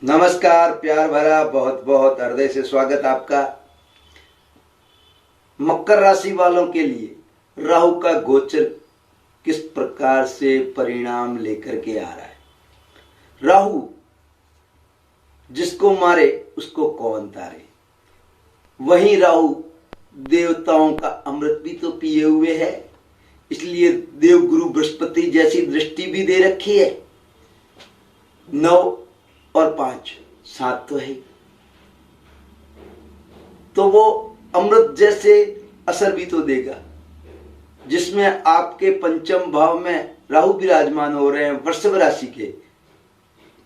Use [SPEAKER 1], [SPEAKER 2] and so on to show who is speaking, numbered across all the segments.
[SPEAKER 1] नमस्कार, प्यार भरा बहुत बहुत हृदय से स्वागत आपका। मकर राशि वालों के लिए राहु का गोचर किस प्रकार से परिणाम लेकर के आ रहा है। राहु जिसको मारे उसको कौन तारे। वहीं राहु देवताओं का अमृत भी तो पिए हुए है, इसलिए देवगुरु बृहस्पति जैसी दृष्टि भी दे रखी है। 9 और 5 7 तो है, तो वो अमृत जैसे असर भी तो देगा, जिसमें आपके पंचम भाव में राहु विराजमान हो रहे हैं वृषभ राशि के।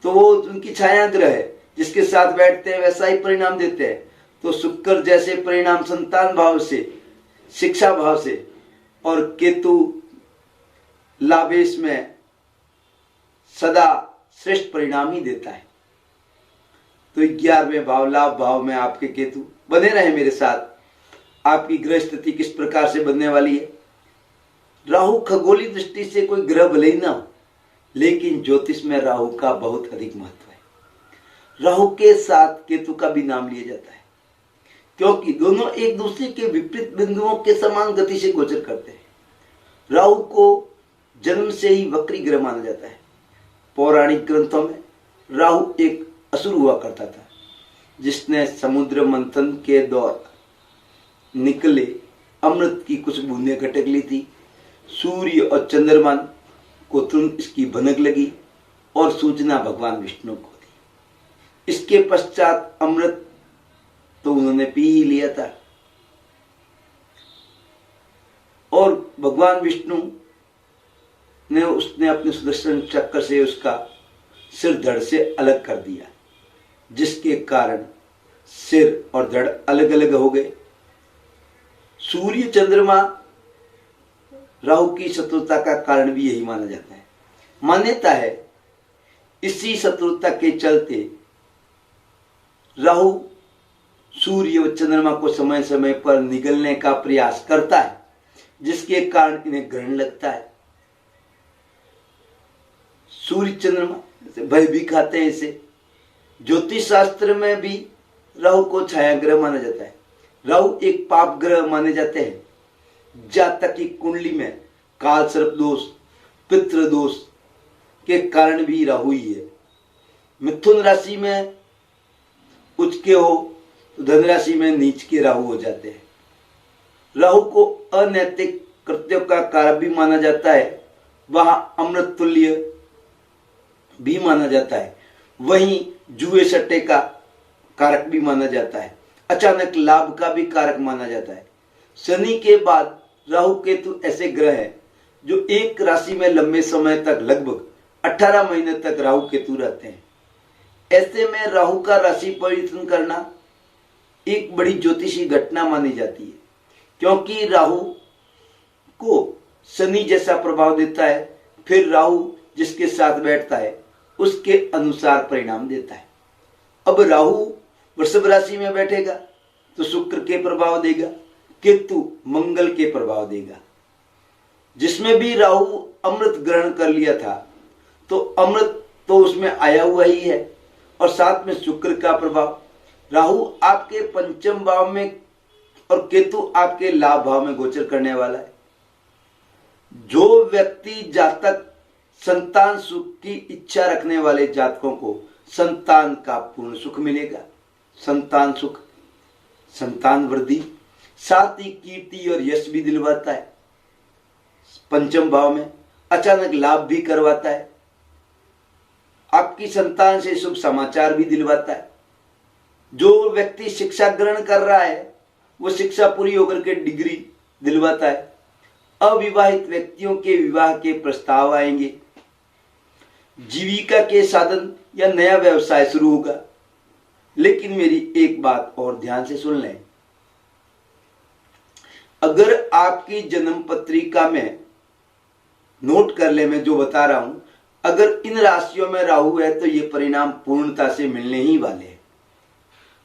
[SPEAKER 1] तो वो उनकी छाया ग्रह है, जिसके साथ बैठते हैं वैसा ही परिणाम देते हैं। तो शुक्र जैसे परिणाम संतान भाव से, शिक्षा भाव से, और केतु लाभेश में सदा श्रेष्ठ परिणाम ही देता है। तो 11वें भाव लाभ भाव में आपके केतु बने रहे मेरे साथ। आपकी ग्रह स्थिति किस प्रकार से बनने वाली है। राहु खगोलीय दृष्टि से कोई ग्रह भले ही ना हो, लेकिन ज्योतिष में राहु का बहुत अधिक महत्व है। राहु के साथ केतु का भी नाम लिया जाता है, क्योंकि दोनों एक दूसरे के विपरीत बिंदुओं के समान गति से गोचर करते हैं। राहु को जन्म से ही वक्री ग्रह माना जाता है। पौराणिक ग्रंथों में राहु एक असुर हुआ करता था, जिसने समुद्र मंथन के दौरान निकले अमृत की कुछ बूंदें खटक ली थी। सूर्य और चंद्रमा को तुरंत इसकी भनक लगी और सूचना भगवान विष्णु को दी। इसके पश्चात अमृत तो उन्होंने पी ही लिया था, और भगवान विष्णु ने उसने अपने सुदर्शन चक्र से उसका सिर धड़ से अलग कर दिया, जिसके कारण सिर और धड़ अलग अलग हो गए। सूर्य चंद्रमा राहु की शत्रुता का कारण भी यही माना जाता है। मान्यता है इसी शत्रुता के चलते राहु सूर्य व चंद्रमा को समय समय पर निगलने का प्रयास करता है, जिसके कारण इन्हें ग्रहण लगता है। सूर्य चंद्रमा भय भी खाते हैं इसे। ज्योतिष शास्त्र में भी राहु को छाया ग्रह माना जाता है। राहु एक पाप ग्रह माने जाते हैं। जातक की कुंडली में काल सर्प दोष, पितृ दोष के कारण भी राहु ही है। मिथुन राशि में उच्च के हो तो धन राशि में नीच के राहु हो जाते हैं। राहु को अनैतिक कृत्यों का कारक भी माना जाता है, वह अमृत तुल्य भी माना जाता है। वहीं जुए सट्टे का कारक भी माना जाता है। अचानक लाभ का भी कारक माना जाता है। शनि के बाद राहु केतु ऐसे ग्रह हैं जो एक राशि में लंबे समय तक, लगभग 18 महीने तक राहु केतु रहते हैं। ऐसे में राहु का राशि परिवर्तन करना एक बड़ी ज्योतिषी घटना मानी जाती है, क्योंकि राहु को शनि जैसा प्रभाव देता है, फिर राहु जिसके साथ बैठता है उसके अनुसार परिणाम देता है। अब राहु वृषभ राशि में बैठेगा तो शुक्र के प्रभाव देगा, केतु मंगल के प्रभाव देगा। जिसमें भी राहु अमृत ग्रहण कर लिया था, तो अमृत तो उसमें आया हुआ ही है, और साथ में शुक्र का प्रभाव। राहु आपके पंचम भाव में और केतु आपके लाभ भाव में गोचर करने वाला है। जो व्यक्ति जातक संतान सुख की इच्छा रखने वाले जातकों को संतान का पूर्ण सुख मिलेगा। संतान सुख, संतान वृद्धि, साथ ही कीर्ति और यश भी दिलवाता है। पंचम भाव में अचानक लाभ भी करवाता है। आपकी संतान से शुभ समाचार भी दिलवाता है। जो व्यक्ति शिक्षा ग्रहण कर रहा है वो शिक्षा पूरी होकर के डिग्री दिलवाता है। अविवाहित व्यक्तियों के विवाह के प्रस्ताव आएंगे। जीविका के साधन या नया व्यवसाय शुरू होगा। लेकिन मेरी एक बात और ध्यान से सुन लें, अगर आपकी जन्म पत्रिका में नोट कर ले, मैं जो बता रहा हूं, अगर इन राशियों में राहु है तो ये परिणाम पूर्णता से मिलने ही वाले हैं।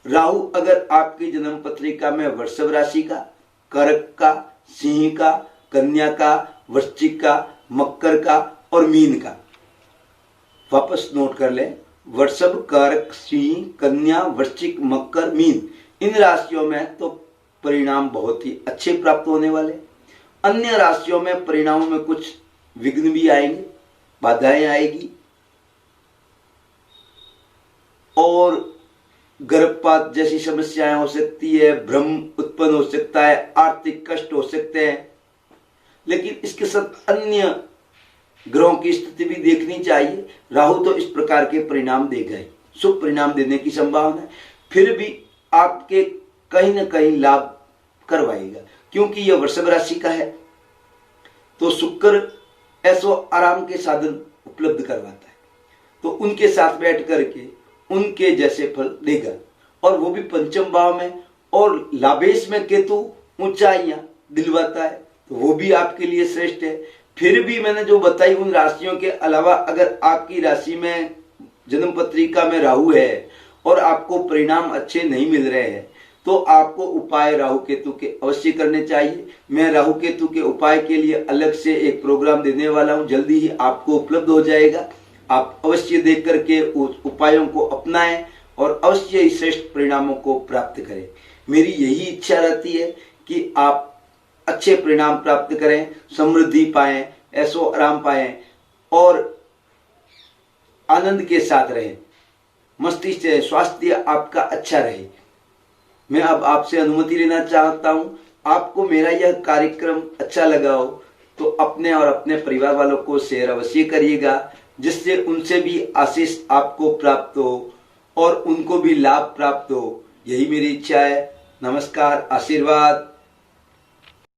[SPEAKER 1] राहु अगर आपकी जन्म पत्रिका में वृषभ राशि का, कर्क का, सिंह का, कन्या का, वृश्चिक का, मकर का और मीन का, वापस नोट कर लें, वृषभ, कर्क, सिंह, कन्या, वृश्चिक, मकर, मीन, इन राशियों में तो परिणाम बहुत ही अच्छे प्राप्त होने वाले। अन्य राशियों में परिणामों में कुछ विघ्न भी आएंगे, बाधाएं आएगी और गर्भपात जैसी समस्याएं हो सकती है, भ्रम उत्पन्न हो सकता है, आर्थिक कष्ट हो सकते हैं। लेकिन इसके साथ अन्य ग्रहों की स्थिति भी देखनी चाहिए। राहु तो इस प्रकार के परिणाम देगा ही, शुभ परिणाम देने की संभावना है, फिर भी आपके कहीं ना कहीं लाभ करवाएगा, क्योंकि यह वृषभ राशि का है। तो शुक्र ऐसो आराम के साधन उपलब्ध करवाता है, तो उनके साथ बैठ करके उनके जैसे फल देगा, और वो भी पंचम भाव में, और लाभेश में केतु ऊंचाइयां दिलवाता है, तो वो भी आपके लिए श्रेष्ठ है। फिर भी मैंने जो बताई उन राशियों के अलावा अगर आपकी राशि में जन्म पत्रिका में राहु है और आपको परिणाम अच्छे नहीं मिल रहे हैं, तो आपको उपाय राहु केतु के अवश्य करने चाहिए। मैं राहु केतु के उपाय के लिए अलग से एक प्रोग्राम देने वाला हूं, जल्दी ही आपको उपलब्ध हो जाएगा। आप अवश्य देख करके उस उपायों को अपनाएं और अवश्य ही श्रेष्ठ परिणामों को प्राप्त करें। मेरी यही इच्छा रहती है कि आप अच्छे परिणाम प्राप्त करें, समृद्धि पाएं, ऐशो आराम पाएं और आनंद के साथ रहें, मस्तिष्क स्वास्थ्य आपका अच्छा रहे। मैं अब आपसे अनुमति लेना चाहता हूं। आपको मेरा यह कार्यक्रम अच्छा लगा हो तो अपने और अपने परिवार वालों को शेयर अवश्य करिएगा, जिससे उनसे भी आशीष आपको प्राप्त हो और उनको भी लाभ प्राप्त हो। यही मेरी इच्छा है। नमस्कार, आशीर्वाद।